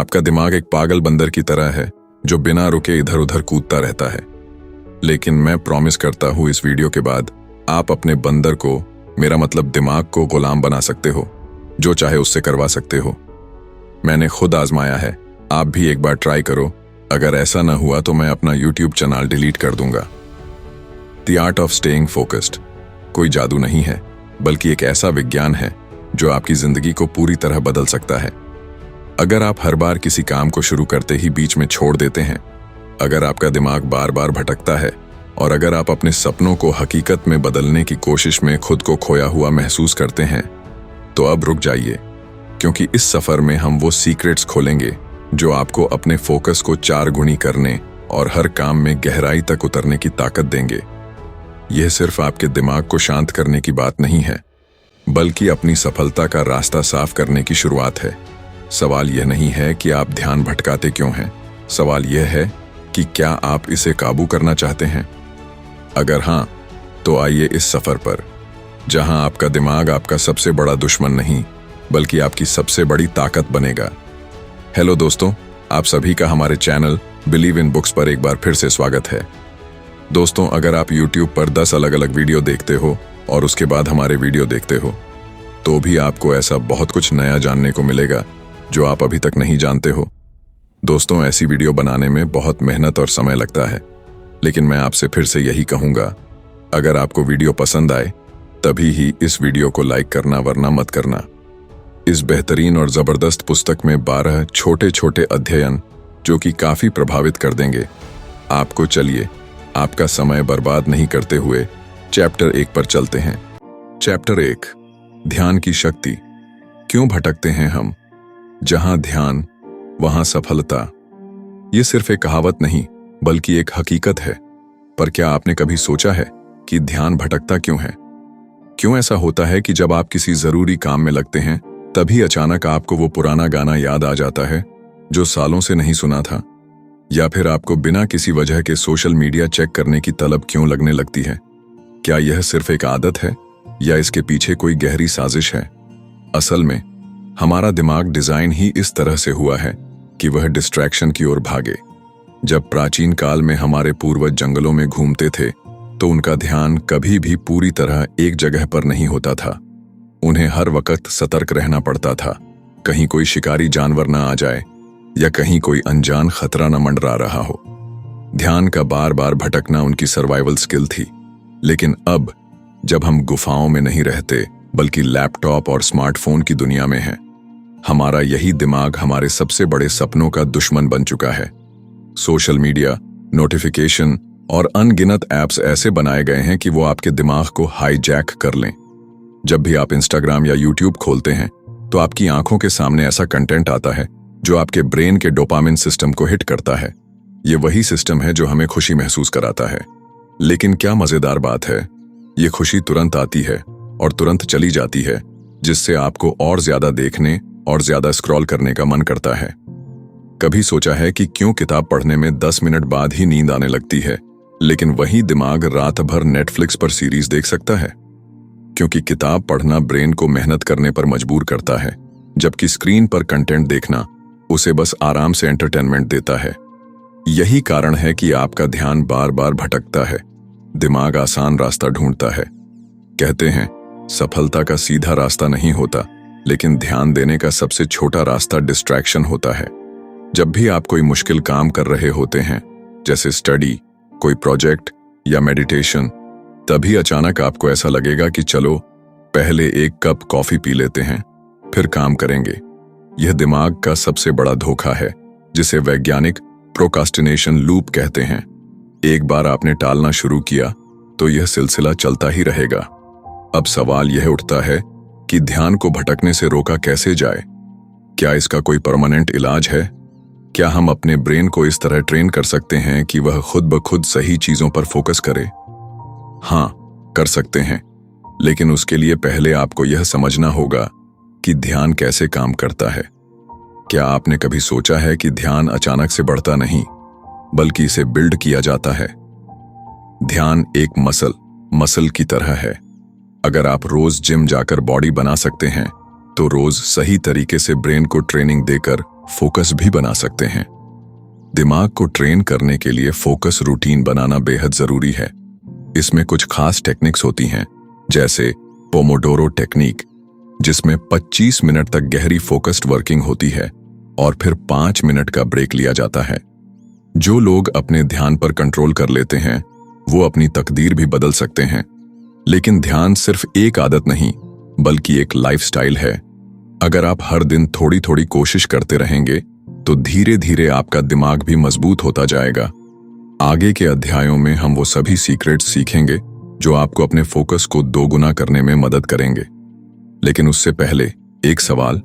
आपका दिमाग एक पागल बंदर की तरह है जो बिना रुके इधर उधर कूदता रहता है। लेकिन मैं प्रॉमिस करता हूं इस वीडियो के बाद आप अपने बंदर को, मेरा मतलब दिमाग को, गुलाम बना सकते हो। जो चाहे उससे करवा सकते हो। मैंने खुद आजमाया है, आप भी एक बार ट्राई करो। अगर ऐसा ना हुआ तो मैं अपना YouTube चैनल डिलीट कर दूंगा। The art of staying focused कोई जादू नहीं है, बल्कि एक ऐसा विज्ञान है जो आपकी जिंदगी को पूरी तरह बदल सकता है। अगर आप हर बार किसी काम को शुरू करते ही बीच में छोड़ देते हैं, अगर आपका दिमाग बार बार भटकता है और अगर आप अपने सपनों को हकीकत में बदलने की कोशिश में खुद को खोया हुआ महसूस करते हैं, तो अब रुक जाइए, क्योंकि इस सफर में हम वो सीक्रेट्स खोलेंगे जो आपको अपने फोकस को 4 गुनी करने और हर काम में गहराई तक उतरने की ताकत देंगे। यह सिर्फ आपके दिमाग को शांत करने की बात नहीं है, बल्कि अपनी सफलता का रास्ता साफ करने की शुरुआत है। सवाल यह नहीं है कि आप ध्यान भटकाते क्यों हैं, सवाल यह है कि क्या आप इसे काबू करना चाहते हैं। अगर हां, तो आइए इस सफर पर, जहां आपका दिमाग आपका सबसे बड़ा दुश्मन नहीं, बल्कि आपकी सबसे बड़ी ताकत बनेगा। हेलो दोस्तों, आप सभी का हमारे चैनल बिलीव इन बुक्स पर एक बार फिर से स्वागत है। दोस्तों, अगर आप YouTube पर 10 अलग अलग वीडियो देखते हो और उसके बाद हमारे वीडियो देखते हो, तो भी आपको ऐसा बहुत कुछ नया जानने को मिलेगा जो आप अभी तक नहीं जानते हो। दोस्तों, ऐसी वीडियो बनाने में बहुत मेहनत और समय लगता है, लेकिन मैं आपसे फिर से यही कहूंगा, अगर आपको वीडियो पसंद आए तभी ही इस वीडियो को लाइक करना, वरना मत करना। इस बेहतरीन और जबरदस्त पुस्तक में 12 छोटे छोटे अध्ययन जो कि काफी प्रभावित कर देंगे आपको। चलिए, आपका समय बर्बाद नहीं करते हुए चैप्टर 1 पर चलते हैं। चैप्टर 1, ध्यान की शक्ति। क्यों भटकते हैं हम? जहां ध्यान वहां सफलता। यह सिर्फ एक कहावत नहीं, बल्कि एक हकीकत है। पर क्या आपने कभी सोचा है कि ध्यान भटकता क्यों है? क्यों ऐसा होता है कि जब आप किसी जरूरी काम में लगते हैं, तभी अचानक आपको वो पुराना गाना याद आ जाता है जो सालों से नहीं सुना था? या फिर आपको बिना किसी वजह के सोशल मीडिया चेक करने की तलब क्यों लगने लगती है? क्या यह सिर्फ एक आदत है या इसके पीछे कोई गहरी साजिश है? असल में हमारा दिमाग डिजाइन ही इस तरह से हुआ है कि वह डिस्ट्रैक्शन की ओर भागे। जब प्राचीन काल में हमारे पूर्वज जंगलों में घूमते थे, तो उनका ध्यान कभी भी पूरी तरह एक जगह पर नहीं होता था। उन्हें हर वक्त सतर्क रहना पड़ता था, कहीं कोई शिकारी जानवर न आ जाए या कहीं कोई अनजान खतरा न मंडरा रहा हो। ध्यान का बार बार भटकना उनकी सर्वाइवल स्किल थी। लेकिन अब, जब हम गुफाओं में नहीं रहते, बल्कि लैपटॉप और स्मार्टफोन की दुनिया में हैं, हमारा यही दिमाग हमारे सबसे बड़े सपनों का दुश्मन बन चुका है। सोशल मीडिया, नोटिफिकेशन और अनगिनत ऐप्स ऐसे बनाए गए हैं कि वो आपके दिमाग को हाईजैक कर लें। जब भी आप इंस्टाग्राम या यूट्यूब खोलते हैं, तो आपकी आंखों के सामने ऐसा कंटेंट आता है जो आपके ब्रेन के डोपामिन सिस्टम को हिट करता है। ये वही सिस्टम है जो हमें खुशी महसूस कराता है। लेकिन क्या मजेदार बात है, ये खुशी तुरंत आती है और तुरंत चली जाती है, जिससे आपको और ज्यादा देखने और ज्यादा स्क्रॉल करने का मन करता है। कभी सोचा है कि क्यों किताब पढ़ने में 10 मिनट बाद ही नींद आने लगती है, लेकिन वही दिमाग रात भर नेटफ्लिक्स पर सीरीज देख सकता है? क्योंकि किताब पढ़ना ब्रेन को मेहनत करने पर मजबूर करता है, जबकि स्क्रीन पर कंटेंट देखना उसे बस आराम से एंटरटेनमेंट देता है। यही कारण है कि आपका ध्यान बार बार भटकता है। दिमाग आसान रास्ता ढूंढता है। कहते हैं, सफलता का सीधा रास्ता नहीं होता, लेकिन ध्यान देने का सबसे छोटा रास्ता डिस्ट्रैक्शन होता है। जब भी आप कोई मुश्किल काम कर रहे होते हैं, जैसे स्टडी, कोई प्रोजेक्ट या मेडिटेशन, तभी अचानक आपको ऐसा लगेगा कि चलो पहले एक कप कॉफी पी लेते हैं, फिर काम करेंगे। यह दिमाग का सबसे बड़ा धोखा है, जिसे वैज्ञानिक प्रोकास्टिनेशन लूप कहते हैं। एक बार आपने टालना शुरू किया तो यह सिलसिला चलता ही रहेगा। अब सवाल यह उठता है कि ध्यान को भटकने से रोका कैसे जाए? क्या इसका कोई परमानेंट इलाज है? क्या हम अपने ब्रेन को इस तरह ट्रेन कर सकते हैं कि वह खुद ब खुद सही चीजों पर फोकस करे? हाँ, कर सकते हैं, लेकिन उसके लिए पहले आपको यह समझना होगा कि ध्यान कैसे काम करता है। क्या आपने कभी सोचा है कि ध्यान अचानक से बढ़ता नहीं, बल्कि इसे बिल्ड किया जाता है? ध्यान एक मसल की तरह है। अगर आप रोज जिम जाकर बॉडी बना सकते हैं, तो रोज सही तरीके से ब्रेन को ट्रेनिंग देकर फोकस भी बना सकते हैं। दिमाग को ट्रेन करने के लिए फोकस रूटीन बनाना बेहद जरूरी है। इसमें कुछ खास टेक्निक्स होती हैं, जैसे पोमोडोरो टेक्निक, जिसमें 25 मिनट तक गहरी फोकस्ड वर्किंग होती है और फिर 5 मिनट का ब्रेक लिया जाता है। जो लोग अपने ध्यान पर कंट्रोल कर लेते हैं वो अपनी तकदीर भी बदल सकते हैं। लेकिन ध्यान सिर्फ एक आदत नहीं, बल्कि एक लाइफस्टाइल है। अगर आप हर दिन थोड़ी थोड़ी कोशिश करते रहेंगे तो धीरे धीरे आपका दिमाग भी मजबूत होता जाएगा। आगे के अध्यायों में हम वो सभी सीक्रेट्स सीखेंगे जो आपको अपने फोकस को दोगुना करने में मदद करेंगे। लेकिन उससे पहले एक सवाल,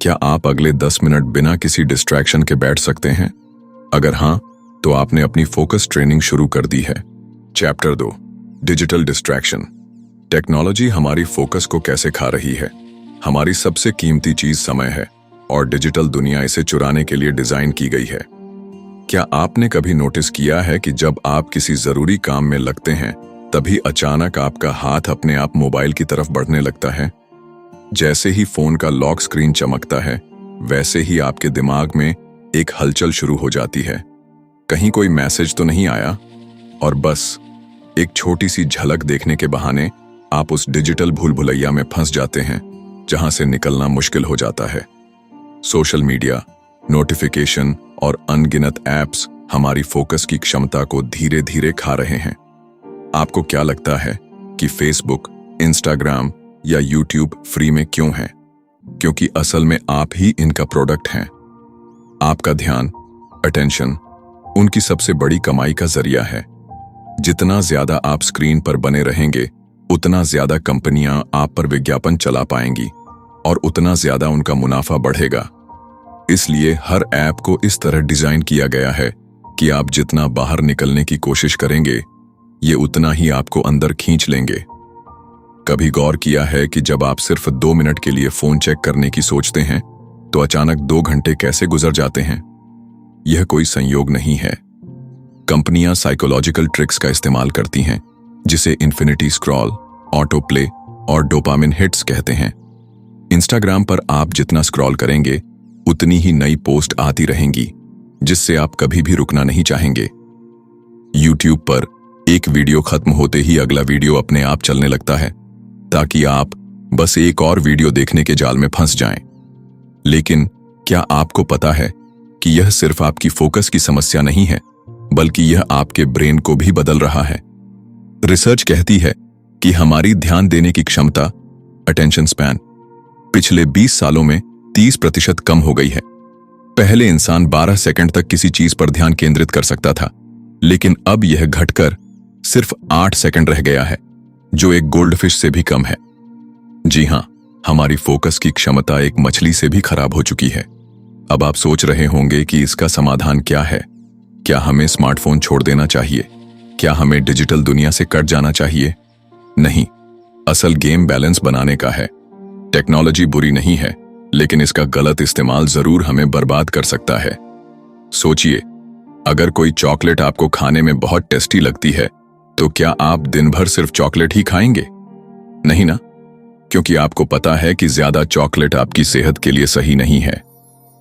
क्या आप अगले 10 मिनट बिना किसी डिस्ट्रैक्शन के बैठ सकते हैं? अगर हाँ, तो आपने अपनी फोकस ट्रेनिंग शुरू कर दी है। Chapter 2, digital distraction. टेक्नोलॉजी हमारी फोकस को कैसे खा रही है। हमारी सबसे कीमती चीज समय है और डिजिटल दुनिया इसे चुराने के लिए डिजाइन की गई है। क्या आपने कभी नोटिस किया है कि जब आप किसी जरूरी काम में लगते हैं तभी अचानक आपका हाथ अपने आप मोबाइल की तरफ बढ़ने लगता है? जैसे ही फोन का लॉक स्क्रीन चमकता है, वैसे ही आपके दिमाग में एक हलचल शुरू हो जाती है। कहीं कोई मैसेज तो नहीं आया? और बस एक छोटी सी झलक देखने के बहाने आप उस डिजिटल भूल भुलैया में फंस जाते हैं जहां से निकलना मुश्किल हो जाता है। सोशल मीडिया, नोटिफिकेशन और अनगिनत ऐप्स हमारी फोकस की क्षमता को धीरे धीरे खा रहे हैं। आपको क्या लगता है कि फेसबुक, इंस्टाग्राम या यूट्यूब फ्री में क्यों है? क्योंकि असल में आप ही इनका प्रोडक्ट हैं। आपका ध्यान, अटेंशन, उनकी सबसे बड़ी कमाई का जरिया है। जितना ज्यादा आप स्क्रीन पर बने रहेंगे, उतना ज्यादा कंपनियां आप पर विज्ञापन चला पाएंगी और उतना ज्यादा उनका मुनाफा बढ़ेगा। इसलिए हर ऐप को इस तरह डिजाइन किया गया है कि आप जितना बाहर निकलने की कोशिश करेंगे, ये उतना ही आपको अंदर खींच लेंगे। कभी गौर किया है कि जब आप सिर्फ 2 मिनट के लिए फोन चेक करने की सोचते हैं तो अचानक 2 घंटे कैसे गुजर जाते हैं? यह कोई संयोग नहीं है। कंपनियां साइकोलॉजिकल ट्रिक्स का इस्तेमाल करती हैं, जिसे इन्फिनिटी स्क्रॉल, ऑटो प्ले और डोपामिन हिट्स कहते हैं। इंस्टाग्राम पर आप जितना स्क्रॉल करेंगे उतनी ही नई पोस्ट आती रहेंगी, जिससे आप कभी भी रुकना नहीं चाहेंगे। यूट्यूब पर एक वीडियो खत्म होते ही अगला वीडियो अपने आप चलने लगता है, ताकि आप बस एक और वीडियो देखने के जाल में फंस जाएं। लेकिन क्या आपको पता है कि यह सिर्फ आपकी फोकस की समस्या नहीं है, बल्कि यह आपके ब्रेन को भी बदल रहा है। रिसर्च कहती है कि हमारी ध्यान देने की क्षमता, अटेंशन स्पैन, पिछले 20 सालों में 30% कम हो गई है। पहले इंसान 12 सेकंड तक किसी चीज पर ध्यान केंद्रित कर सकता था, लेकिन अब यह घटकर सिर्फ 8 सेकंड रह गया है, जो एक गोल्डफिश से भी कम है। जी हां, हमारी फोकस की क्षमता एक मछली से भी खराब हो चुकी है। अब आप सोच रहे होंगे कि इसका समाधान क्या है। क्या हमें स्मार्टफोन छोड़ देना चाहिए? क्या हमें डिजिटल दुनिया से कट जाना चाहिए? नहीं, असल गेम बैलेंस बनाने का है। टेक्नोलॉजी बुरी नहीं है, लेकिन इसका गलत इस्तेमाल जरूर हमें बर्बाद कर सकता है। सोचिए, अगर कोई चॉकलेट आपको खाने में बहुत टेस्टी लगती है, तो क्या आप दिन भर सिर्फ चॉकलेट ही खाएंगे? नहीं ना, क्योंकि आपको पता है कि ज्यादा चॉकलेट आपकी सेहत के लिए सही नहीं है।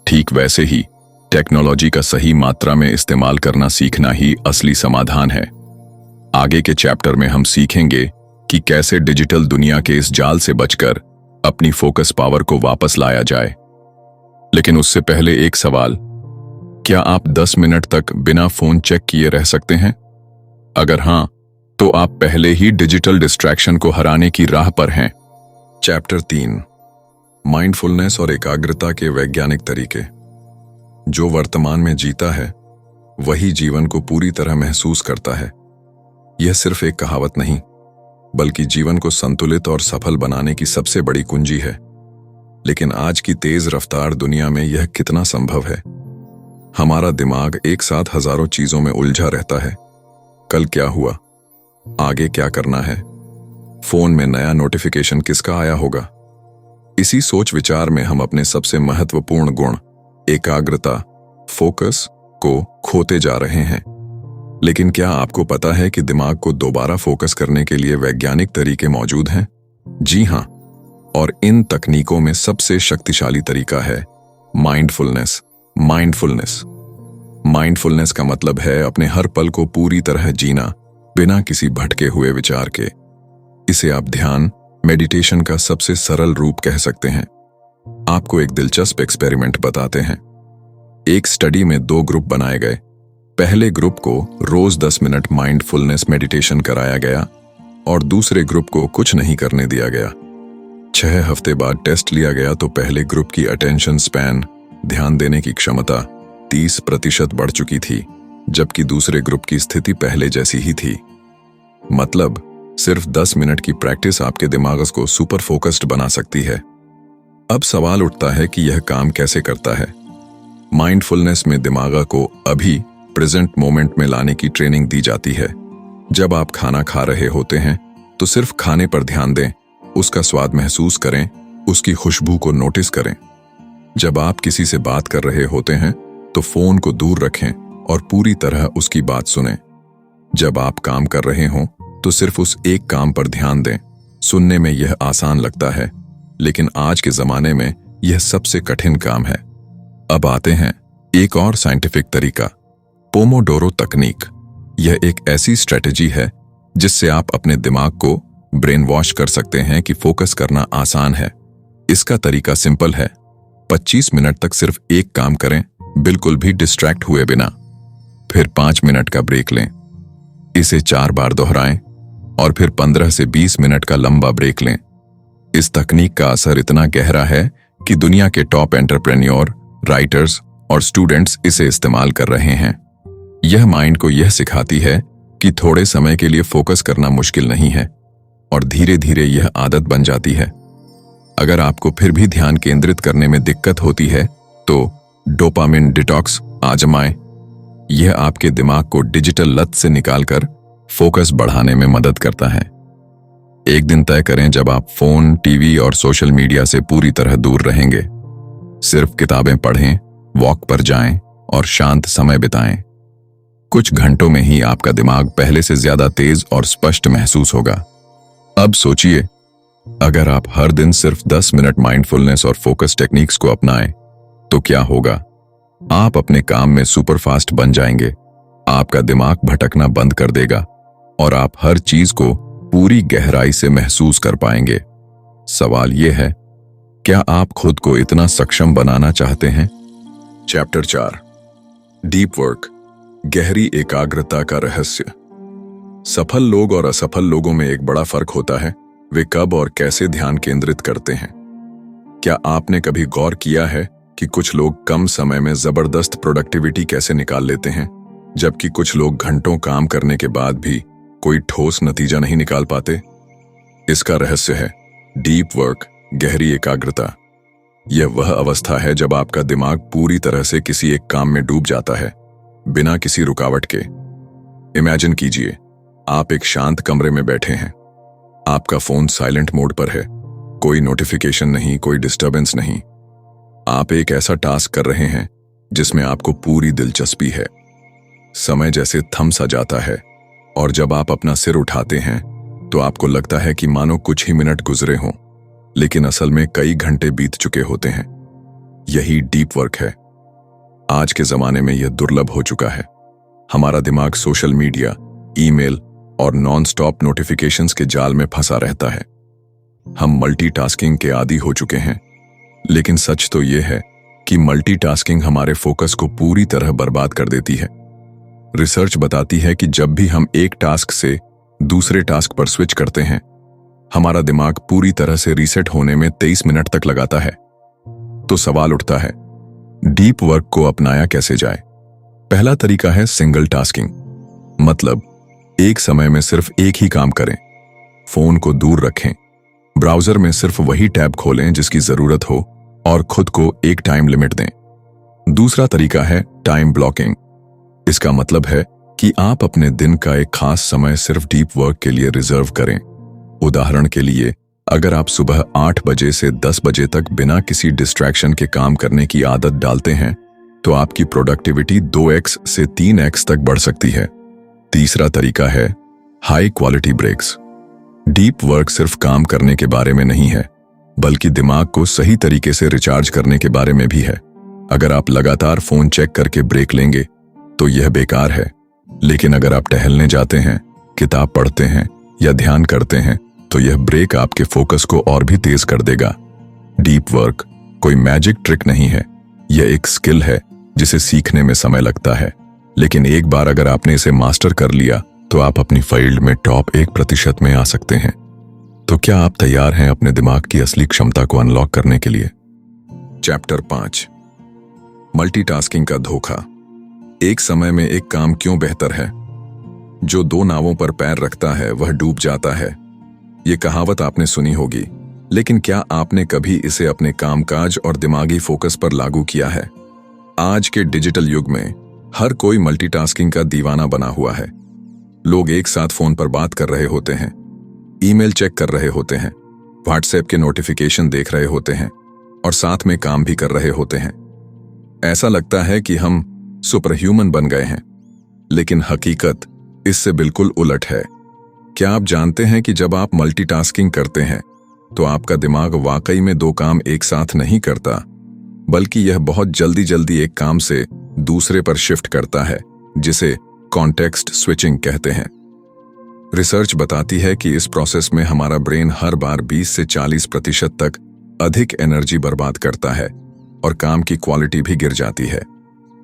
ठीक वैसे ही टेक्नोलॉजी का सही मात्रा में इस्तेमाल करना सीखना ही असली समाधान है। आगे के चैप्टर में हम सीखेंगे कि कैसे डिजिटल दुनिया के इस जाल से बचकर अपनी फोकस पावर को वापस लाया जाए। लेकिन उससे पहले एक सवाल, क्या आप 10 मिनट तक बिना फोन चेक किए रह सकते हैं? अगर हां, तो आप पहले ही डिजिटल डिस्ट्रैक्शन को हराने की राह पर हैं। चैप्टर 3, माइंडफुलनेस और एकाग्रता के वैज्ञानिक तरीके। जो वर्तमान में जीता है वही जीवन को पूरी तरह महसूस करता है। यह सिर्फ एक कहावत नहीं, बल्कि जीवन को संतुलित और सफल बनाने की सबसे बड़ी कुंजी है। लेकिन आज की तेज रफ्तार दुनिया में यह कितना संभव है? हमारा दिमाग एक साथ हजारों चीजों में उलझा रहता है। कल क्या हुआ? आगे क्या करना है? फोन में नया नोटिफिकेशन किसका आया होगा? इसी सोच विचार में हम अपने सबसे महत्वपूर्ण गुण, एकाग्रता, फोकस को खोते जा रहे हैं। लेकिन क्या आपको पता है कि दिमाग को दोबारा फोकस करने के लिए वैज्ञानिक तरीके मौजूद हैं? जी हां, और इन तकनीकों में सबसे शक्तिशाली तरीका है माइंडफुलनेस। माइंडफुलनेस माइंडफुलनेस का मतलब है अपने हर पल को पूरी तरह जीना, बिना किसी भटके हुए विचार के। इसे आप ध्यान, मेडिटेशन का सबसे सरल रूप कह सकते हैं। आपको एक दिलचस्प एक्सपेरिमेंट बताते हैं। एक स्टडी में 2 ग्रुप बनाए गए। पहले ग्रुप को रोज 10 मिनट माइंडफुलनेस मेडिटेशन कराया गया और दूसरे ग्रुप को कुछ नहीं करने दिया गया। 6 हफ्ते बाद टेस्ट लिया गया तो पहले ग्रुप की अटेंशन स्पैन, ध्यान देने की क्षमता 30% बढ़ चुकी थी, जबकि दूसरे ग्रुप की स्थिति पहले जैसी ही थी। मतलब सिर्फ 10 मिनट की प्रैक्टिस आपके दिमाग को सुपर फोकस्ड बना सकती है। अब सवाल उठता है कि यह काम कैसे करता है। माइंडफुलनेस में दिमाग को अभी प्रेजेंट मोमेंट में लाने की ट्रेनिंग दी जाती है। जब आप खाना खा रहे होते हैं तो सिर्फ खाने पर ध्यान दें, उसका स्वाद महसूस करें, उसकी खुशबू को नोटिस करें। जब आप किसी से बात कर रहे होते हैं तो फोन को दूर रखें और पूरी तरह उसकी बात सुनें। जब आप काम कर रहे हों तो सिर्फ उस एक काम पर ध्यान दें। सुनने में यह आसान लगता है, लेकिन आज के जमाने में यह सबसे कठिन काम है। अब आते हैं एक और साइंटिफिक तरीका, पोमोडोरो तकनीक। यह एक ऐसी स्ट्रेटेजी है जिससे आप अपने दिमाग को ब्रेन वॉश कर सकते हैं कि फोकस करना आसान है। इसका तरीका सिंपल है। 25 मिनट तक सिर्फ एक काम करें, बिल्कुल भी डिस्ट्रैक्ट हुए बिना। फिर 5 मिनट का ब्रेक लें। इसे 4 बार दोहराएं और फिर 15 से 20 मिनट का लंबा ब्रेक लें। इस तकनीक का असर इतना गहरा है कि दुनिया के टॉप एंटरप्रेन्योर, राइटर्स और स्टूडेंट्स इसे इस्तेमाल कर रहे हैं। यह माइंड को यह सिखाती है कि थोड़े समय के लिए फोकस करना मुश्किल नहीं है और धीरे धीरे यह आदत बन जाती है। अगर आपको फिर भी ध्यान केंद्रित करने में दिक्कत होती है तो डोपामिन डिटॉक्स आजमाएं। यह आपके दिमाग को डिजिटल लत से निकालकर फोकस बढ़ाने में मदद करता है। एक दिन तय करें जब आप फोन, टीवी और सोशल मीडिया से पूरी तरह दूर रहेंगे। सिर्फ किताबें पढ़ें, वॉक पर जाएं और शांत समय बिताएं। कुछ घंटों में ही आपका दिमाग पहले से ज्यादा तेज और स्पष्ट महसूस होगा। अब सोचिए, अगर आप हर दिन सिर्फ 10 मिनट माइंडफुलनेस और फोकस टेक्निक्स को अपनाएं तो क्या होगा? आप अपने काम में सुपरफास्ट बन जाएंगे। आपका दिमाग भटकना बंद कर देगा और आप हर चीज को पूरी गहराई से महसूस कर पाएंगे। सवाल यह है, क्या आप खुद को इतना सक्षम बनाना चाहते हैं? चैप्टर 4, डीप वर्क, गहरी एकाग्रता का रहस्य। सफल लोग और असफल लोगों में एक बड़ा फर्क होता है, वे कब और कैसे ध्यान केंद्रित करते हैं। क्या आपने कभी गौर किया है कि कुछ लोग कम समय में जबरदस्त प्रोडक्टिविटी कैसे निकाल लेते हैं, जबकि कुछ लोग घंटों काम करने के बाद भी कोई ठोस नतीजा नहीं निकाल पाते? इसका रहस्य है डीप वर्क, गहरी एकाग्रता। यह वह अवस्था है जब आपका दिमाग पूरी तरह से किसी एक काम में डूब जाता है, बिना किसी रुकावट के। इमेजिन कीजिए, आप एक शांत कमरे में बैठे हैं। आपका फोन साइलेंट मोड पर है, कोई नोटिफिकेशन नहीं, कोई डिस्टरबेंस नहीं। आप एक ऐसा टास्क कर रहे हैं जिसमें आपको पूरी दिलचस्पी है। समय जैसे थम सा जाता है और जब आप अपना सिर उठाते हैं तो आपको लगता है कि मानो कुछ ही मिनट गुजरे हों, लेकिन असल में कई घंटे बीत चुके होते हैं। यही डीप वर्क है। आज के जमाने में यह दुर्लभ हो चुका है। हमारा दिमाग सोशल मीडिया, ईमेल और नॉन स्टॉप नोटिफिकेशंस के जाल में फंसा रहता है। हम मल्टीटास्किंग के आदी हो चुके हैं, लेकिन सच तो यह है कि मल्टीटास्किंग हमारे फोकस को पूरी तरह बर्बाद कर देती है। रिसर्च बताती है कि जब भी हम एक टास्क से दूसरे टास्क पर स्विच करते हैं, हमारा दिमाग पूरी तरह से रीसेट होने में 23 मिनट तक लगाता है। तो सवाल उठता है, डीप वर्क को अपनाया कैसे जाए? पहला तरीका है सिंगल टास्किंग, मतलब एक समय में सिर्फ एक ही काम करें। फोन को दूर रखें, ब्राउजर में सिर्फ वही टैब खोलें जिसकी जरूरत हो और खुद को एक टाइम लिमिट दें। दूसरा तरीका है टाइम ब्लॉकिंग। इसका मतलब है कि आप अपने दिन का एक खास समय सिर्फ डीप वर्क के लिए रिजर्व करें। उदाहरण के लिए, अगर आप सुबह 8 बजे से 10 बजे तक बिना किसी डिस्ट्रैक्शन के काम करने की आदत डालते हैं, तो आपकी प्रोडक्टिविटी 2x से 3x तक बढ़ सकती है। तीसरा तरीका है high quality breaks. Deep work सिर्फ काम करने के बारे में नहीं है, बल्कि दिमाग को सही तरीके से रिचार्ज करने के बारे में भी है। अगर आप लगातार फोन चेक करके ब्रेक लेंगे तो यह बेकार है, लेकिन अगर आप टहलने जाते हैं, किताब पढ़ते हैं या ध्यान करते हैं तो यह ब्रेक आपके फोकस को और भी तेज कर देगा। डीप वर्क कोई मैजिक ट्रिक नहीं है, यह एक स्किल है जिसे सीखने में समय लगता है, लेकिन एक बार अगर आपने इसे मास्टर कर लिया तो आप अपनी फील्ड में टॉप 1% में आ सकते हैं। तो क्या आप तैयार हैं अपने दिमाग की असली क्षमता को अनलॉक करने के लिए? चैप्टर 5, मल्टीटास्किंग का धोखा। एक समय में एक काम क्यों बेहतर है? जो 2 नावों पर पैर रखता है वह डूब जाता है। ये कहावत आपने सुनी होगी, लेकिन क्या आपने कभी इसे अपने कामकाज और दिमागी फोकस पर लागू किया है? आज के डिजिटल युग में हर कोई मल्टीटास्किंग का दीवाना बना हुआ है। लोग एक साथ फोन पर बात कर रहे होते हैं, ईमेल चेक कर रहे होते हैं, व्हाट्सएप के नोटिफिकेशन देख रहे होते हैं और साथ में काम भी कर रहे होते हैं। ऐसा लगता है कि हम सुपर ह्यूमन बन गए हैं, लेकिन हकीकत इससे बिल्कुल उलट है। क्या आप जानते हैं कि जब आप मल्टीटास्किंग करते हैं तो आपका दिमाग वाकई में 2 काम एक साथ नहीं करता, बल्कि यह बहुत जल्दी जल्दी एक काम से दूसरे पर शिफ्ट करता है, जिसे कॉन्टेक्स्ट स्विचिंग कहते हैं। रिसर्च बताती है कि इस प्रोसेस में हमारा ब्रेन हर बार 20 से 40% तक अधिक एनर्जी बर्बाद करता है और काम की क्वालिटी भी गिर जाती है।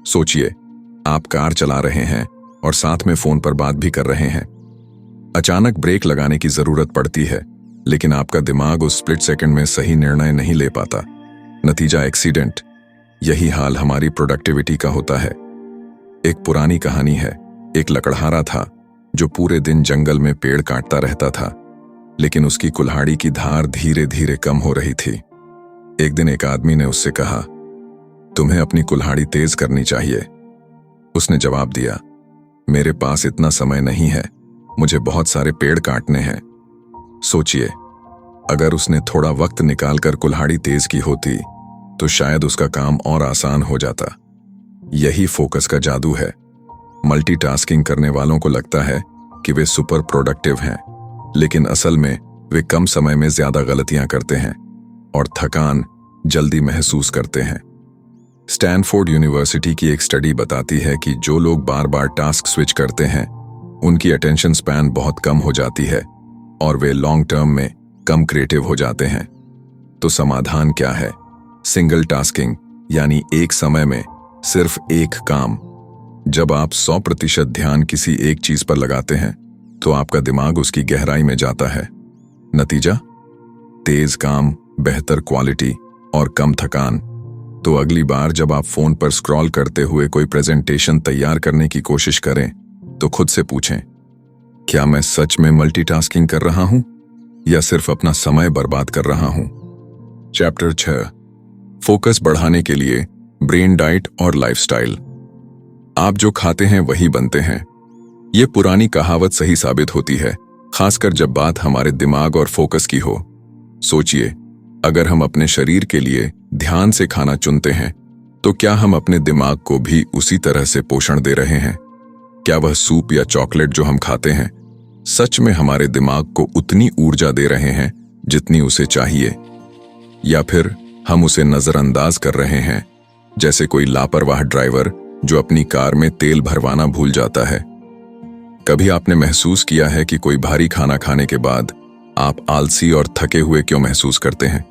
सोचिए, आप कार चला रहे हैं और साथ में फोन पर बात भी कर रहे हैं। अचानक ब्रेक लगाने की जरूरत पड़ती है, लेकिन आपका दिमाग उस स्प्लिट सेकंड में सही निर्णय नहीं ले पाता। नतीजा एक्सीडेंट। यही हाल हमारी प्रोडक्टिविटी का होता है। एक पुरानी कहानी है। एक लकड़हारा था जो पूरे दिन जंगल में पेड़ काटता रहता था, लेकिन उसकी कुल्हाड़ी की धार धीरे धीरे कम हो रही थी। एक दिन एक आदमी ने उससे कहा, तुम्हें अपनी कुल्हाड़ी तेज करनी चाहिए। उसने जवाब दिया, मेरे पास इतना समय नहीं है, मुझे बहुत सारे पेड़ काटने हैं। सोचिए, अगर उसने थोड़ा वक्त निकालकर कुल्हाड़ी तेज की होती तो शायद उसका काम और आसान हो जाता। यही फोकस का जादू है। मल्टीटास्किंग करने वालों को लगता है कि वे सुपर प्रोडक्टिव हैं, लेकिन असल में वे कम समय में ज्यादा गलतियां करते हैं और थकान जल्दी महसूस करते हैं। स्टैनफोर्ड यूनिवर्सिटी की एक स्टडी बताती है कि जो लोग बार बार टास्क स्विच करते हैं, उनकी अटेंशन स्पैन बहुत कम हो जाती है और वे लॉन्ग टर्म में कम क्रिएटिव हो जाते हैं। तो समाधान क्या है? सिंगल टास्किंग, यानी एक समय में सिर्फ एक काम। जब आप 100% ध्यान किसी एक चीज पर लगाते हैं तो आपका दिमाग उसकी गहराई में जाता है। नतीजा? तेज काम, बेहतर क्वालिटी और कम थकान। तो अगली बार जब आप फोन पर स्क्रॉल करते हुए कोई प्रेजेंटेशन तैयार करने की कोशिश करें तो खुद से पूछें, क्या मैं सच में मल्टीटास्किंग कर रहा हूं या सिर्फ अपना समय बर्बाद कर रहा हूं? चैप्टर 6, फोकस बढ़ाने के लिए ब्रेन डाइट और लाइफस्टाइल। आप जो खाते हैं वही बनते हैं। यह पुरानी कहावत सही साबित होती है, खासकर जब बात हमारे दिमाग और फोकस की हो। सोचिए, अगर हम अपने शरीर के लिए ध्यान से खाना चुनते हैं तो क्या हम अपने दिमाग को भी उसी तरह से पोषण दे रहे हैं? क्या वह सूप या चॉकलेट जो हम खाते हैं सच में हमारे दिमाग को उतनी ऊर्जा दे रहे हैं जितनी उसे चाहिए, या फिर हम उसे नजरअंदाज कर रहे हैं, जैसे कोई लापरवाह ड्राइवर जो अपनी कार में तेल भरवाना भूल जाता है? कभी आपने महसूस किया है कि कोई भारी खाना खाने के बाद आप आलसी और थके हुए क्यों महसूस करते हैं?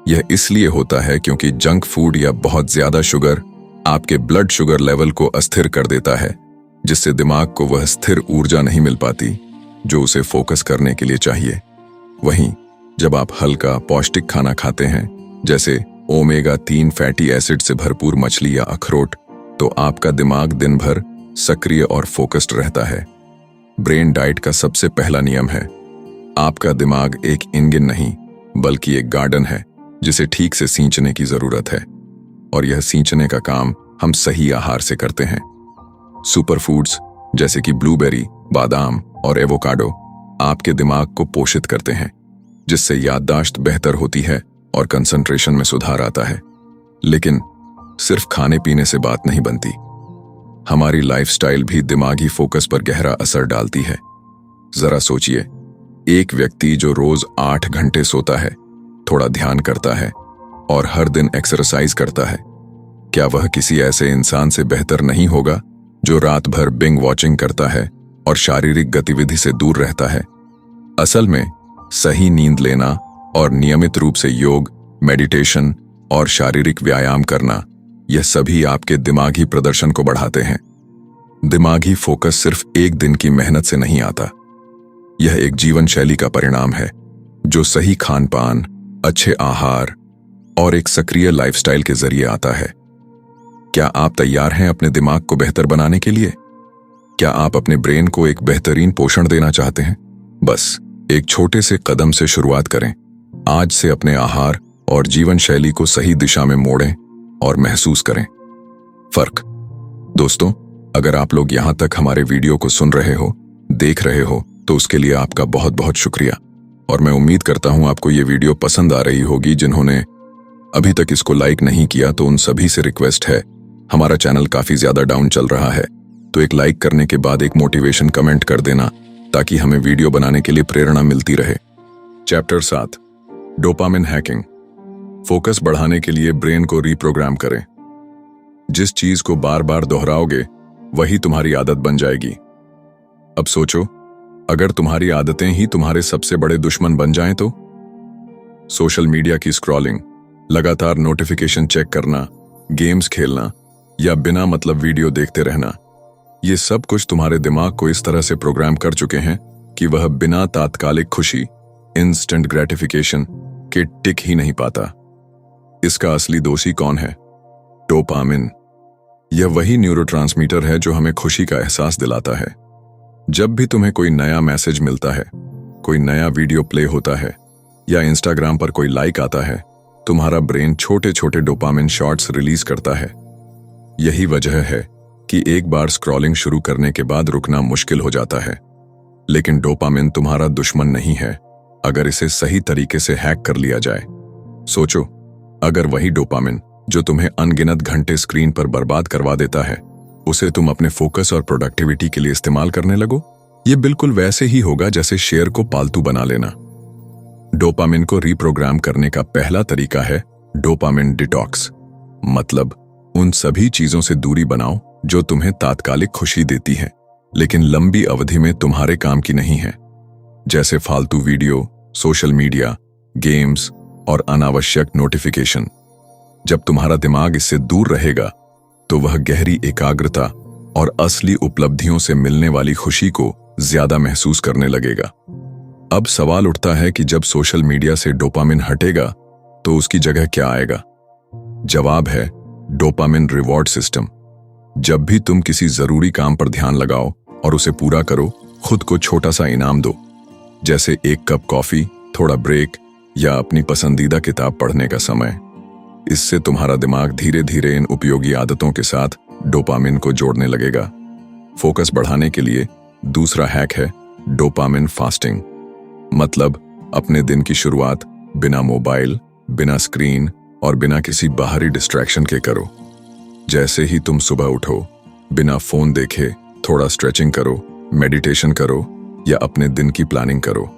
यह इसलिए होता है क्योंकि जंक फूड या बहुत ज्यादा शुगर आपके ब्लड शुगर लेवल को अस्थिर कर देता है, जिससे दिमाग को वह स्थिर ऊर्जा नहीं मिल पाती जो उसे फोकस करने के लिए चाहिए। वहीं जब आप हल्का पौष्टिक खाना खाते हैं, जैसे ओमेगा 3 फैटी एसिड से भरपूर मछली या अखरोट, तो आपका दिमाग दिन भर सक्रिय और फोकस्ड रहता है। ब्रेन डाइट का सबसे पहला नियम है, आपका दिमाग एक इंजन नहीं बल्कि एक गार्डन है जिसे ठीक से सींचने की जरूरत है, और यह सींचने का काम हम सही आहार से करते हैं। सुपर फूड्स जैसे कि ब्लूबेरी, बादाम और एवोकाडो आपके दिमाग को पोषित करते हैं, जिससे याददाश्त बेहतर होती है और कंसंट्रेशन में सुधार आता है। लेकिन सिर्फ खाने पीने से बात नहीं बनती, हमारी लाइफस्टाइल भी दिमागी फोकस पर गहरा असर डालती है। जरा सोचिए, एक व्यक्ति जो रोज 8 घंटे सोता है, थोड़ा ध्यान करता है और हर दिन एक्सरसाइज करता है, क्या वह किसी ऐसे इंसान से बेहतर नहीं होगा जो रात भर बिंग वॉचिंग करता है और शारीरिक गतिविधि से दूर रहता है? असल में सही नींद लेना और नियमित रूप से योग, मेडिटेशन और शारीरिक व्यायाम करना, यह सभी आपके दिमागी प्रदर्शन को बढ़ाते हैं। दिमागी फोकस सिर्फ एक दिन की मेहनत से नहीं आता। यह एक जीवन शैली का परिणाम है जो सही खान पान, अच्छे आहार और एक सक्रिय लाइफस्टाइल के जरिए आता है। क्या आप तैयार हैं अपने दिमाग को बेहतर बनाने के लिए? क्या आप अपने ब्रेन को एक बेहतरीन पोषण देना चाहते हैं? बस एक छोटे से कदम से शुरुआत करें। आज से अपने आहार और जीवन शैली को सही दिशा में मोड़ें और महसूस करें फर्क। दोस्तों, अगर आप लोग यहां तक हमारे वीडियो को सुन रहे हो, देख रहे हो, तो उसके लिए आपका बहुत बहुत शुक्रिया। और मैं उम्मीद करता हूं आपको ये वीडियो पसंद आ रही होगी। जिन्होंने अभी तक इसको लाइक नहीं किया तो उन सभी से रिक्वेस्ट है, हमारा चैनल काफी ज्यादा डाउन चल रहा है, तो एक लाइक करने के बाद एक मोटिवेशन कमेंट कर देना ताकि हमें वीडियो बनाने के लिए प्रेरणा मिलती रहे। Chapter 7, dopamine hacking. फोकस बढ़ाने के लिए ब्रेन को रीप्रोग्राम करें। जिस चीज को बार बार दोहराओगे वही तुम्हारी आदत बन जाएगी। अब सोचो, अगर तुम्हारी आदतें ही तुम्हारे सबसे बड़े दुश्मन बन जाएं तो? सोशल मीडिया की स्क्रॉलिंग, लगातार नोटिफिकेशन चेक करना, गेम्स खेलना या बिना मतलब वीडियो देखते रहना, ये सब कुछ तुम्हारे दिमाग को इस तरह से प्रोग्राम कर चुके हैं कि वह बिना तात्कालिक खुशी, इंस्टेंट ग्रेटिफिकेशन के टिक ही नहीं पाता। इसका असली दोषी कौन है? डोपामिन। यह वही न्यूरोट्रांसमीटर है जो हमें खुशी का एहसास दिलाता है। जब भी तुम्हें कोई नया मैसेज मिलता है, कोई नया वीडियो प्ले होता है या इंस्टाग्राम पर कोई लाइक आता है, तुम्हारा ब्रेन छोटे छोटे डोपामिन शॉट्स रिलीज करता है। यही वजह है कि एक बार स्क्रॉलिंग शुरू करने के बाद रुकना मुश्किल हो जाता है। लेकिन डोपामिन तुम्हारा दुश्मन नहीं है अगर इसे सही तरीके से हैक कर लिया जाए। सोचो, अगर वही डोपामिन जो तुम्हें अनगिनत घंटे स्क्रीन पर बर्बाद करवा देता है, उसे तुम अपने फोकस और प्रोडक्टिविटी के लिए इस्तेमाल करने लगो, ये बिल्कुल वैसे ही होगा जैसे शेर को पालतू बना लेना। डोपामिन को रीप्रोग्राम करने का पहला तरीका है डोपामिन डिटॉक्स। मतलब उन सभी चीजों से दूरी बनाओ जो तुम्हें तात्कालिक खुशी देती है लेकिन लंबी अवधि में तुम्हारे काम की नहीं है, जैसे फालतू वीडियो, सोशल मीडिया, गेम्स और अनावश्यक नोटिफिकेशन। जब तुम्हारा दिमाग इससे दूर रहेगा तो वह गहरी एकाग्रता और असली उपलब्धियों से मिलने वाली खुशी को ज्यादा महसूस करने लगेगा। अब सवाल उठता है कि जब सोशल मीडिया से डोपामिन हटेगा तो उसकी जगह क्या आएगा? जवाब है डोपामिन रिवॉर्ड सिस्टम। जब भी तुम किसी जरूरी काम पर ध्यान लगाओ और उसे पूरा करो, खुद को छोटा सा इनाम दो, जैसे एक कप कॉफी, थोड़ा ब्रेक या अपनी पसंदीदा किताब पढ़ने का समय। इससे तुम्हारा दिमाग धीरे धीरे इन उपयोगी आदतों के साथ डोपामिन को जोड़ने लगेगा। फोकस बढ़ाने के लिए दूसरा हैक है डोपामिन फास्टिंग। मतलब अपने दिन की शुरुआत बिना मोबाइल, बिना स्क्रीन और बिना किसी बाहरी डिस्ट्रैक्शन के करो। जैसे ही तुम सुबह उठो, बिना फोन देखे थोड़ा स्ट्रेचिंग करो, मेडिटेशन करो या अपने दिन की प्लानिंग करो।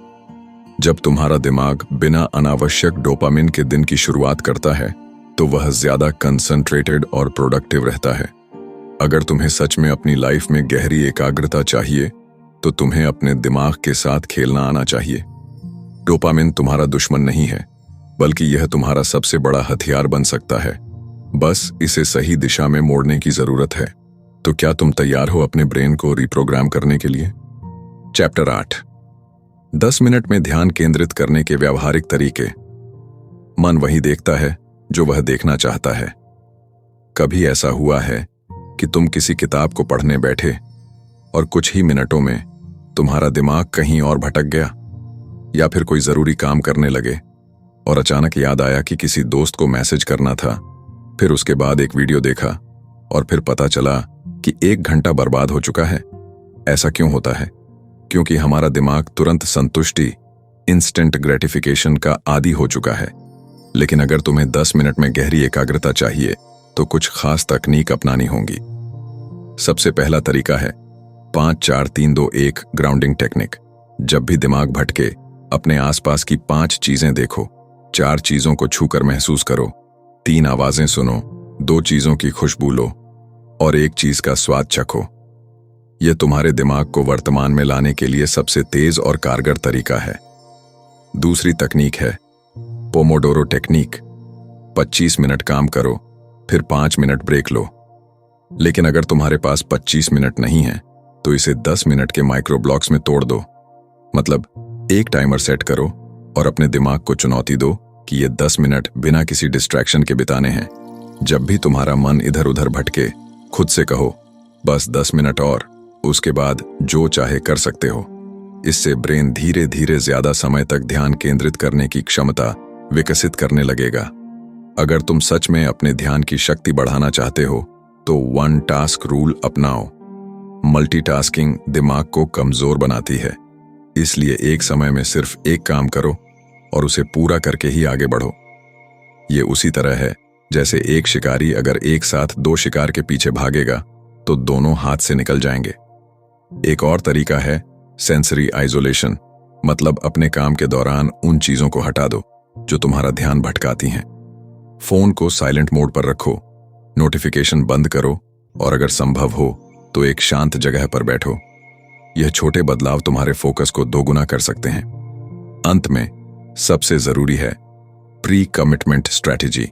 जब तुम्हारा दिमाग बिना अनावश्यक डोपामिन के दिन की शुरुआत करता है तो वह ज्यादा कंसंट्रेटेड और प्रोडक्टिव रहता है। अगर तुम्हें सच में अपनी लाइफ में गहरी एकाग्रता चाहिए तो तुम्हें अपने दिमाग के साथ खेलना आना चाहिए। डोपामिन तुम्हारा दुश्मन नहीं है, बल्कि यह तुम्हारा सबसे बड़ा हथियार बन सकता है। बस इसे सही दिशा में मोड़ने की जरूरत है। तो क्या तुम तैयार हो अपने ब्रेन को रीप्रोग्राम करने के लिए? चैप्टर 8, 10 मिनट में ध्यान केंद्रित करने के व्यावहारिक तरीके। मन वही देखता है जो वह देखना चाहता है। कभी ऐसा हुआ है कि तुम किसी किताब को पढ़ने बैठे और कुछ ही मिनटों में तुम्हारा दिमाग कहीं और भटक गया, या फिर कोई जरूरी काम करने लगे और अचानक याद आया कि किसी दोस्त को मैसेज करना था, फिर उसके बाद एक वीडियो देखा और फिर पता चला कि 1 घंटा बर्बाद हो चुका है। ऐसा क्यों होता है? क्योंकि हमारा दिमाग तुरंत संतुष्टि, इंस्टेंट ग्रेटिफिकेशन का आदी हो चुका है। लेकिन अगर तुम्हें 10 मिनट में गहरी एकाग्रता चाहिए तो कुछ खास तकनीक अपनानी होंगी। सबसे पहला तरीका है 5-4-3-2-1 ग्राउंडिंग टेक्निक। जब भी दिमाग भटके, अपने आसपास की 5 चीजें देखो, 4 चीजों को छूकर महसूस करो, 3 आवाजें सुनो, 2 चीजों की खुशबू लो और एक चीज का स्वाद चखो। यह तुम्हारे दिमाग को वर्तमान में लाने के लिए सबसे तेज और कारगर तरीका है। दूसरी तकनीक है पोमोडोरो टेक्निक। 25 मिनट काम करो, फिर 5 मिनट ब्रेक लो। लेकिन अगर तुम्हारे पास 25 मिनट नहीं है तो इसे 10 मिनट के माइक्रो ब्लॉक्स में तोड़ दो। मतलब एक टाइमर सेट करो और अपने दिमाग को चुनौती दो कि ये 10 मिनट बिना किसी डिस्ट्रैक्शन के बिताने हैं। जब भी तुम्हारा मन इधर उधर भटके, खुद से कहो बस 10 मिनट और, उसके बाद जो चाहे कर सकते हो। इससे ब्रेन धीरे धीरे ज्यादा समय तक ध्यान केंद्रित करने की क्षमता विकसित करने लगेगा। अगर तुम सच में अपने ध्यान की शक्ति बढ़ाना चाहते हो तो 1 टास्क रूल अपनाओ। मल्टीटास्किंग दिमाग को कमजोर बनाती है, इसलिए एक समय में सिर्फ एक काम करो और उसे पूरा करके ही आगे बढ़ो। ये उसी तरह है जैसे एक शिकारी अगर एक साथ 2 शिकार के पीछे भागेगा तो दोनों हाथ से निकल जाएंगे। एक और तरीका है सेंसरी आइसोलेशन, मतलब अपने काम के दौरान उन चीजों को हटा दो जो तुम्हारा ध्यान भटकाती हैं। फोन को साइलेंट मोड पर रखो, नोटिफिकेशन बंद करो और अगर संभव हो तो एक शांत जगह पर बैठो। यह छोटे बदलाव तुम्हारे फोकस को दोगुना कर सकते हैं। अंत में सबसे जरूरी है प्री कमिटमेंट स्ट्रैटेजी,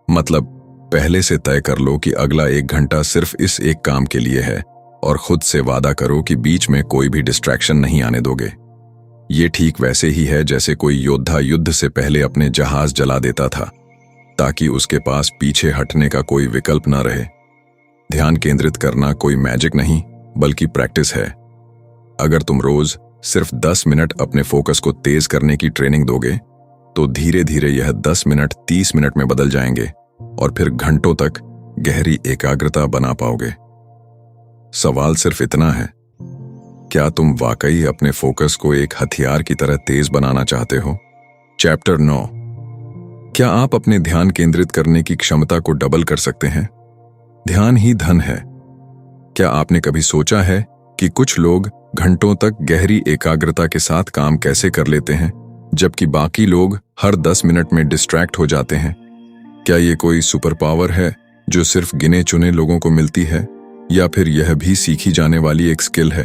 मतलब पहले से तय कर लो कि अगला 1 घंटा सिर्फ इस एक काम के लिए है और खुद से वादा करो कि बीच में कोई भी डिस्ट्रैक्शन नहीं आने दोगे। ये ठीक वैसे ही है जैसे कोई योद्धा युद्ध से पहले अपने जहाज जला देता था ताकि उसके पास पीछे हटने का कोई विकल्प न रहे। ध्यान केंद्रित करना कोई मैजिक नहीं बल्कि प्रैक्टिस है। अगर तुम रोज सिर्फ 10 मिनट अपने फोकस को तेज करने की ट्रेनिंग दोगे तो धीरे धीरे यह 10 मिनट 30 मिनट में बदल जाएंगे और फिर घंटों तक गहरी एकाग्रता बना पाओगे। सवाल सिर्फ इतना है, क्या तुम वाकई अपने फोकस को एक हथियार की तरह तेज बनाना चाहते हो? चैप्टर 9, क्या आप अपने ध्यान केंद्रित करने की क्षमता को डबल कर सकते हैं? ध्यान ही धन है। क्या आपने कभी सोचा है कि कुछ लोग घंटों तक गहरी एकाग्रता के साथ काम कैसे कर लेते हैं जबकि बाकी लोग हर 10 मिनट में डिस्ट्रैक्ट हो जाते हैं? क्या ये कोई सुपर पावर है जो सिर्फ गिने चुने लोगों को मिलती है, या फिर यह भी सीखी जाने वाली एक स्किल है?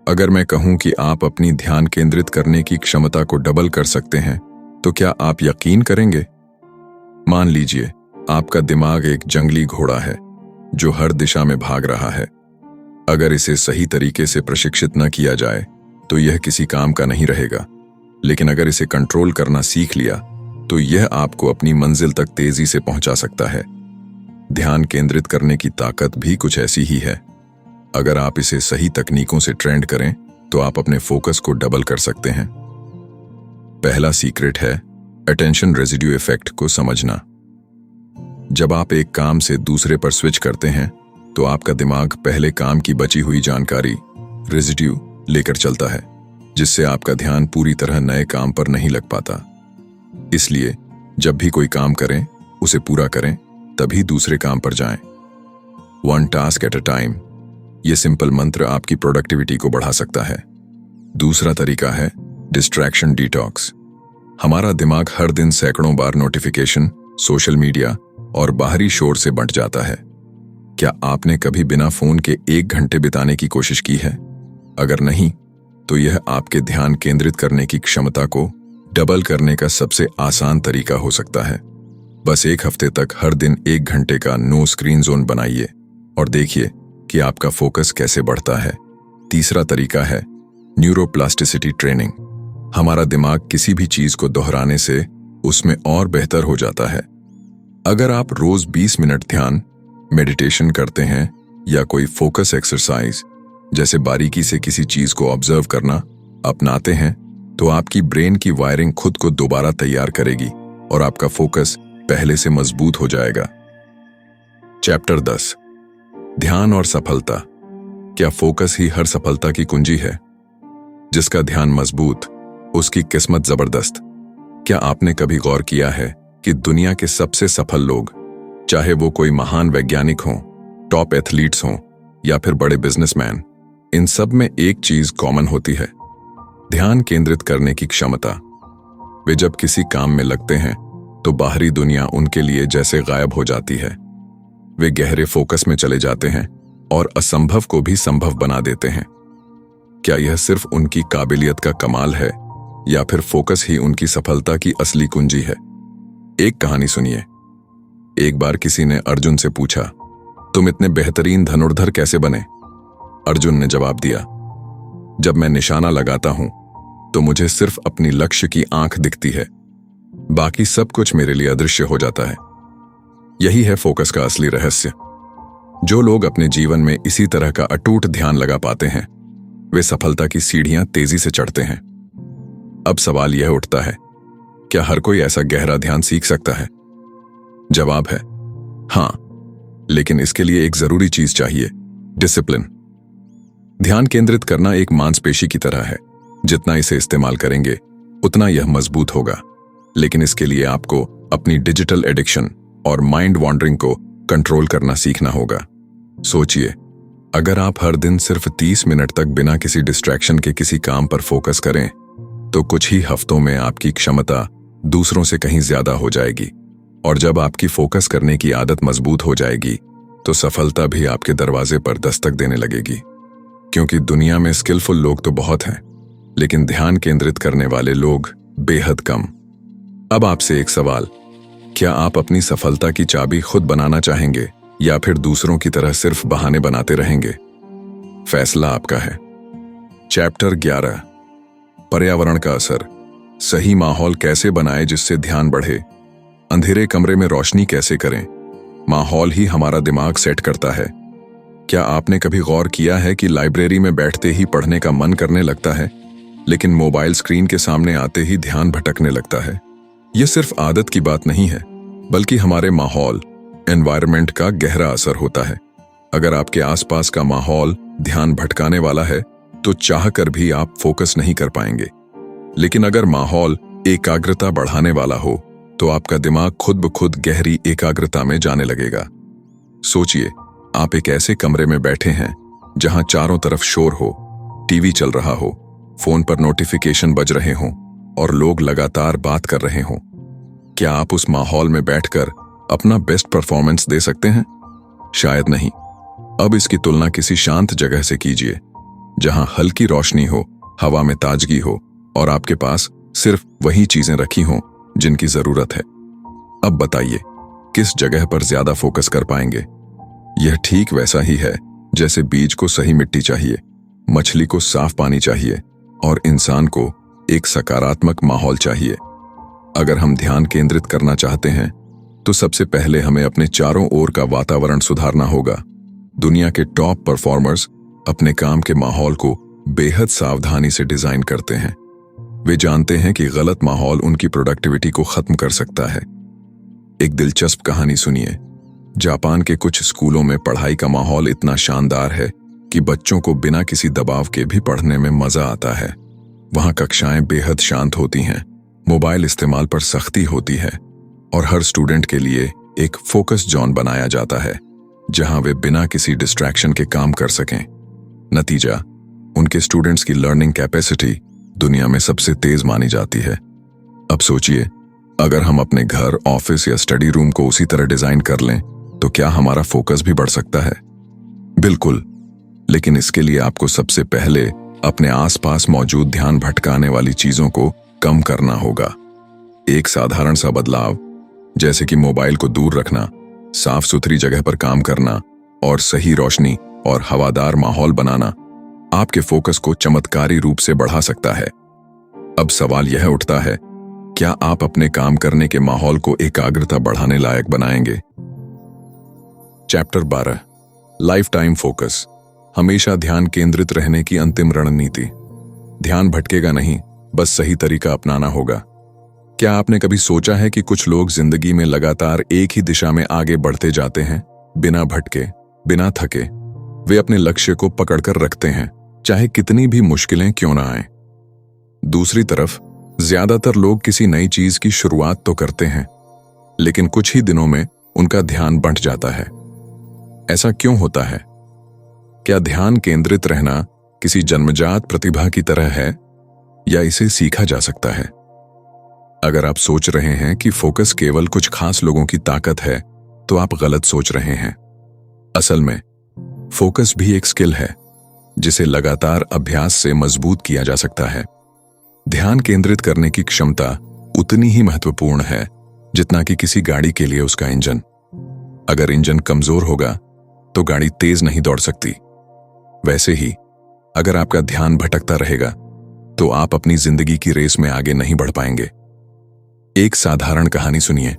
अगर मैं कहूं कि आप अपनी ध्यान केंद्रित करने की क्षमता को डबल कर सकते हैं तो क्या आप यकीन करेंगे? मान लीजिए आपका दिमाग एक जंगली घोड़ा है जो हर दिशा में भाग रहा है। अगर इसे सही तरीके से प्रशिक्षित न किया जाए तो यह किसी काम का नहीं रहेगा, लेकिन अगर इसे कंट्रोल करना सीख लिया तो यह आपको अपनी मंजिल तक तेजी से पहुंचा सकता है। ध्यान केंद्रित करने की ताकत भी कुछ ऐसी ही है। अगर आप इसे सही तकनीकों से ट्रेंड करें तो आप अपने फोकस को डबल कर सकते हैं। पहला सीक्रेट है अटेंशन रेजिड्यू इफेक्ट को समझना। जब आप एक काम से दूसरे पर स्विच करते हैं तो आपका दिमाग पहले काम की बची हुई जानकारी रेजिड्यू लेकर चलता है, जिससे आपका ध्यान पूरी तरह नए काम पर नहीं लग पाता। इसलिए जब भी कोई काम करें उसे पूरा करें, तभी दूसरे काम पर जाएं। 1 टास्क एट अ टाइम, यह सिंपल मंत्र आपकी प्रोडक्टिविटी को बढ़ा सकता है। दूसरा तरीका है डिस्ट्रैक्शन डिटॉक्स। हमारा दिमाग हर दिन सैकड़ों बार नोटिफिकेशन, सोशल मीडिया और बाहरी शोर से बंट जाता है। क्या आपने कभी बिना फोन के 1 घंटे बिताने की कोशिश की है? अगर नहीं तो यह आपके ध्यान केंद्रित करने की क्षमता को डबल करने का सबसे आसान तरीका हो सकता है। बस 1 हफ्ते तक हर दिन 1 घंटे का नो स्क्रीन जोन बनाइए और देखिए कि आपका फोकस कैसे बढ़ता है। तीसरा तरीका है न्यूरोप्लास्टिसिटी ट्रेनिंग। हमारा दिमाग किसी भी चीज को दोहराने से उसमें और बेहतर हो जाता है। अगर आप रोज 20 मिनट ध्यान, मेडिटेशन करते हैं या कोई फोकस एक्सरसाइज जैसे बारीकी से किसी चीज को ऑब्जर्व करना अपनाते हैं तो आपकी ब्रेन की वायरिंग खुद को दोबारा तैयार करेगी और आपका फोकस पहले से मजबूत हो जाएगा। चैप्टर 10, ध्यान और सफलता। क्या फोकस ही हर सफलता की कुंजी है? जिसका ध्यान मजबूत, उसकी किस्मत जबरदस्त। क्या आपने कभी गौर किया है कि दुनिया के सबसे सफल लोग, चाहे वो कोई महान वैज्ञानिक हों, टॉप एथलीट्स हों या फिर बड़े बिजनेसमैन, इन सब में एक चीज कॉमन होती है, ध्यान केंद्रित करने की क्षमता। वे जब किसी काम में लगते हैं तो बाहरी दुनिया उनके लिए जैसे गायब हो जाती है वे गहरे फोकस में चले जाते हैं और असंभव को भी संभव बना देते हैं। क्या यह सिर्फ उनकी काबिलियत का कमाल है या फिर फोकस ही उनकी सफलता की असली कुंजी है? एक कहानी सुनिए। एक बार किसी ने अर्जुन से पूछा, तुम इतने बेहतरीन धनुर्धर कैसे बने? अर्जुन ने जवाब दिया, जब मैं निशाना लगाता हूं तो मुझे सिर्फ अपनी लक्ष्य की आंख दिखती है, बाकी सब कुछ मेरे लिए अदृश्य हो जाता है। यही है फोकस का असली रहस्य। जो लोग अपने जीवन में इसी तरह का अटूट ध्यान लगा पाते हैं, वे सफलता की सीढ़ियां तेजी से चढ़ते हैं। अब सवाल यह उठता है, क्या हर कोई ऐसा गहरा ध्यान सीख सकता है? जवाब है हां, लेकिन इसके लिए एक जरूरी चीज चाहिए, डिसिप्लिन। ध्यान केंद्रित करना एक मांसपेशी की तरह है, जितना इसे इस्तेमाल करेंगे उतना यह मजबूत होगा। लेकिन इसके लिए आपको अपनी डिजिटल एडिक्शन और माइंड वॉन्डरिंग को कंट्रोल करना सीखना होगा। सोचिए, अगर आप हर दिन सिर्फ 30 मिनट तक बिना किसी डिस्ट्रैक्शन के किसी काम पर फोकस करें, तो कुछ ही हफ्तों में आपकी क्षमता दूसरों से कहीं ज्यादा हो जाएगी। और जब आपकी फोकस करने की आदत मजबूत हो जाएगी, तो सफलता भी आपके दरवाजे पर दस्तक देने लगेगी। क्योंकि दुनिया में स्किलफुल लोग तो बहुत हैं, लेकिन ध्यान केंद्रित करने वाले लोग बेहद कम। अब आपसे एक सवाल, क्या आप अपनी सफलता की चाबी खुद बनाना चाहेंगे या फिर दूसरों की तरह सिर्फ बहाने बनाते रहेंगे? फैसला आपका है। चैप्टर 11, पर्यावरण का असर। सही माहौल कैसे बनाएं जिससे ध्यान बढ़े? अंधेरे कमरे में रोशनी कैसे करें? माहौल ही हमारा दिमाग सेट करता है। क्या आपने कभी गौर किया है कि लाइब्रेरी में बैठते ही पढ़ने का मन करने लगता है, लेकिन मोबाइल स्क्रीन के सामने आते ही ध्यान भटकने लगता है? यह सिर्फ आदत की बात नहीं है, बल्कि हमारे माहौल, एनवायरनमेंट का गहरा असर होता है। अगर आपके आसपास का माहौल ध्यान भटकाने वाला है, तो चाहकर भी आप फोकस नहीं कर पाएंगे। लेकिन अगर माहौल एकाग्रता बढ़ाने वाला हो, तो आपका दिमाग खुद ब खुद गहरी एकाग्रता में जाने लगेगा। सोचिए, आप एक ऐसे कमरे में बैठे हैं जहां चारों तरफ शोर हो, टीवी चल रहा हो, फोन पर नोटिफिकेशन बज रहे हों और लोग लगातार बात कर रहे हों। क्या आप उस माहौल में बैठकर अपना बेस्ट परफॉर्मेंस दे सकते हैं? शायद नहीं। अब इसकी तुलना किसी शांत जगह से कीजिए, जहां हल्की रोशनी हो, हवा में ताजगी हो और आपके पास सिर्फ वही चीजें रखी हों जिनकी जरूरत है। अब बताइए, किस जगह पर ज्यादा फोकस कर पाएंगे? यह ठीक वैसा ही है जैसे बीज को सही मिट्टी चाहिए, मछली को साफ पानी चाहिए और इंसान को एक सकारात्मक माहौल चाहिए। अगर हम ध्यान केंद्रित करना चाहते हैं, तो सबसे पहले हमें अपने चारों ओर का वातावरण सुधारना होगा। दुनिया के टॉप परफॉर्मर्स अपने काम के माहौल को बेहद सावधानी से डिजाइन करते हैं। वे जानते हैं कि गलत माहौल उनकी प्रोडक्टिविटी को खत्म कर सकता है। एक दिलचस्प कहानी सुनिए। जापान के कुछ स्कूलों में पढ़ाई का माहौल इतना शानदार है कि बच्चों को बिना किसी दबाव के भी पढ़ने में मजा आता है। वहां कक्षाएं बेहद शांत होती हैं, मोबाइल इस्तेमाल पर सख्ती होती है और हर स्टूडेंट के लिए एक फोकस जोन बनाया जाता है, जहां वे बिना किसी डिस्ट्रैक्शन के काम कर सकें। नतीजा, उनके स्टूडेंट्स की लर्निंग कैपेसिटी दुनिया में सबसे तेज मानी जाती है। अब सोचिए, अगर हम अपने घर, ऑफिस या स्टडी रूम को उसी तरह डिजाइन कर लें, तो क्या हमारा फोकस भी बढ़ सकता है? बिल्कुल, लेकिन इसके लिए आपको सबसे पहले अपने आसपास मौजूद ध्यान भटकाने वाली चीजों को कम करना होगा। एक साधारण सा बदलाव, जैसे कि मोबाइल को दूर रखना, साफ सुथरी जगह पर काम करना और सही रोशनी और हवादार माहौल बनाना, आपके फोकस को चमत्कारी रूप से बढ़ा सकता है। अब सवाल यह उठता है, क्या आप अपने काम करने के माहौल को एकाग्रता बढ़ाने लायक बनाएंगे? Chapter 12, life time focus. हमेशा ध्यान केंद्रित रहने की अंतिम रणनीति। ध्यान भटकेगा नहीं, बस सही तरीका अपनाना होगा। क्या आपने कभी सोचा है कि कुछ लोग जिंदगी में लगातार एक ही दिशा में आगे बढ़ते जाते हैं, बिना भटके, बिना थके? वे अपने लक्ष्य को पकड़कर रखते हैं, चाहे कितनी भी मुश्किलें क्यों ना आएं। दूसरी तरफ ज्यादातर लोग किसी नई चीज की शुरुआत तो करते हैं, लेकिन कुछ ही दिनों में उनका ध्यान बंट जाता है। ऐसा क्यों होता है? क्या ध्यान केंद्रित रहना किसी जन्मजात प्रतिभा की तरह है या इसे सीखा जा सकता है? अगर आप सोच रहे हैं कि फोकस केवल कुछ खास लोगों की ताकत है, तो आप गलत सोच रहे हैं। असल में फोकस भी एक स्किल है जिसे लगातार अभ्यास से मजबूत किया जा सकता है। ध्यान केंद्रित करने की क्षमता उतनी ही महत्वपूर्ण है जितना कि किसी गाड़ी के लिए उसका इंजन। अगर इंजन कमजोर होगा तो गाड़ी तेज नहीं दौड़ सकती। वैसे ही अगर आपका ध्यान भटकता रहेगा तो आप अपनी जिंदगी की रेस में आगे नहीं बढ़ पाएंगे। एक साधारण कहानी सुनिए।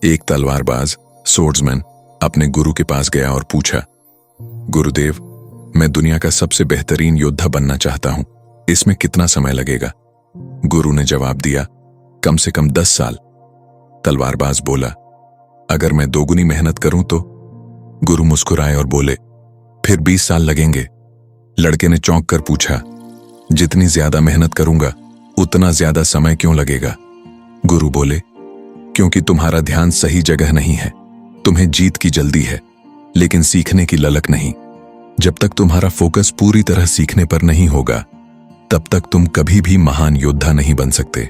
एक तलवारबाज सोर्ड्समैन अपने गुरु के पास गया और पूछा, गुरुदेव, मैं दुनिया का सबसे बेहतरीन योद्धा बनना चाहता हूं, इसमें कितना समय लगेगा? गुरु ने जवाब दिया, कम से कम 10 साल। तलवारबाज बोला, अगर मैं दोगुनी मेहनत करूं तो? गुरु मुस्कुराए और बोले, फिर 20 साल लगेंगे। लड़के ने चौंक कर पूछा, जितनी ज्यादा मेहनत करूंगा उतना ज्यादा समय क्यों लगेगा? गुरु बोले, क्योंकि तुम्हारा ध्यान सही जगह नहीं है। तुम्हें जीत की जल्दी है लेकिन सीखने की ललक नहीं। जब तक तुम्हारा फोकस पूरी तरह सीखने पर नहीं होगा तब तक तुम कभी भी महान योद्धा नहीं बन सकते।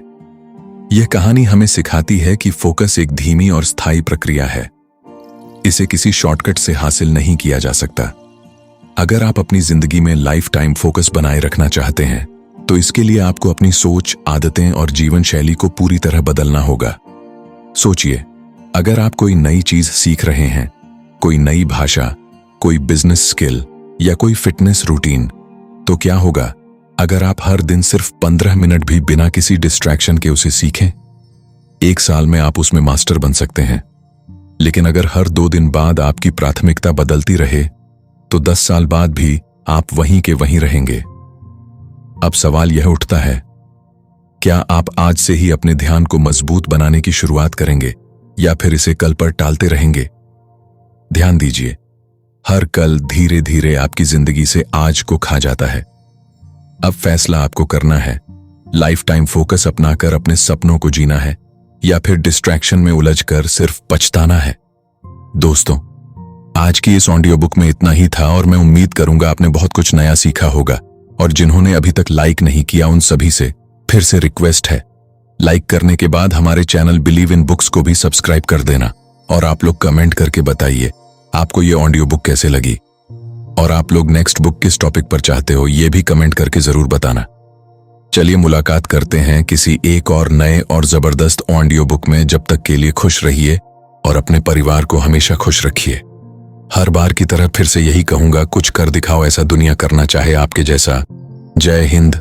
यह कहानी हमें सिखाती है कि फोकस एक धीमी और स्थायी प्रक्रिया है। इसे किसी शॉर्टकट से हासिल नहीं किया जा सकता। अगर आप अपनी जिंदगी में लाइफ टाइम फोकस बनाए रखना चाहते हैं तो इसके लिए आपको अपनी सोच, आदतें और जीवन शैली को पूरी तरह बदलना होगा। सोचिए, अगर आप कोई नई चीज सीख रहे हैं, कोई नई भाषा, कोई बिजनेस स्किल या कोई फिटनेस रूटीन, तो क्या होगा अगर आप हर दिन सिर्फ 15 मिनट भी बिना किसी डिस्ट्रैक्शन के उसे सीखें? 1 साल में आप उसमें मास्टर बन सकते हैं। लेकिन अगर हर 2 दिन बाद आपकी प्राथमिकता बदलती रहे तो 10 साल बाद भी आप वहीं के वहीं रहेंगे। अब सवाल यह उठता है, क्या आप आज से ही अपने ध्यान को मजबूत बनाने की शुरुआत करेंगे या फिर इसे कल पर टालते रहेंगे? ध्यान दीजिए, हर कल धीरे धीरे आपकी जिंदगी से आज को खा जाता है। अब फैसला आपको करना है, लाइफ टाइम फोकस अपनाकर अपने सपनों को जीना है या फिर डिस्ट्रैक्शन में उलझकर सिर्फ पछताना है। दोस्तों, आज की इस ऑडियो बुक में इतना ही था और मैं उम्मीद करूंगा आपने बहुत कुछ नया सीखा होगा। और जिन्होंने अभी तक लाइक नहीं किया उन सभी से फिर से रिक्वेस्ट है, लाइक करने के बाद हमारे चैनल बिलीव इन बुक्स को भी सब्सक्राइब कर देना। और आप लोग कमेंट करके बताइए आपको ये ऑडियो बुक कैसे लगी और आप लोग नेक्स्ट बुक किस टॉपिक पर चाहते हो, ये भी कमेंट करके जरूर बताना। चलिए मुलाकात करते हैं किसी एक और नए और जबरदस्त ऑडियो बुक में। जब तक के लिए खुश रहिए और अपने परिवार को हमेशा खुश रखिए। हर बार की तरह फिर से यही कहूंगा, कुछ कर दिखाओ ऐसा दुनिया करना चाहे आपके जैसा। जय हिंद।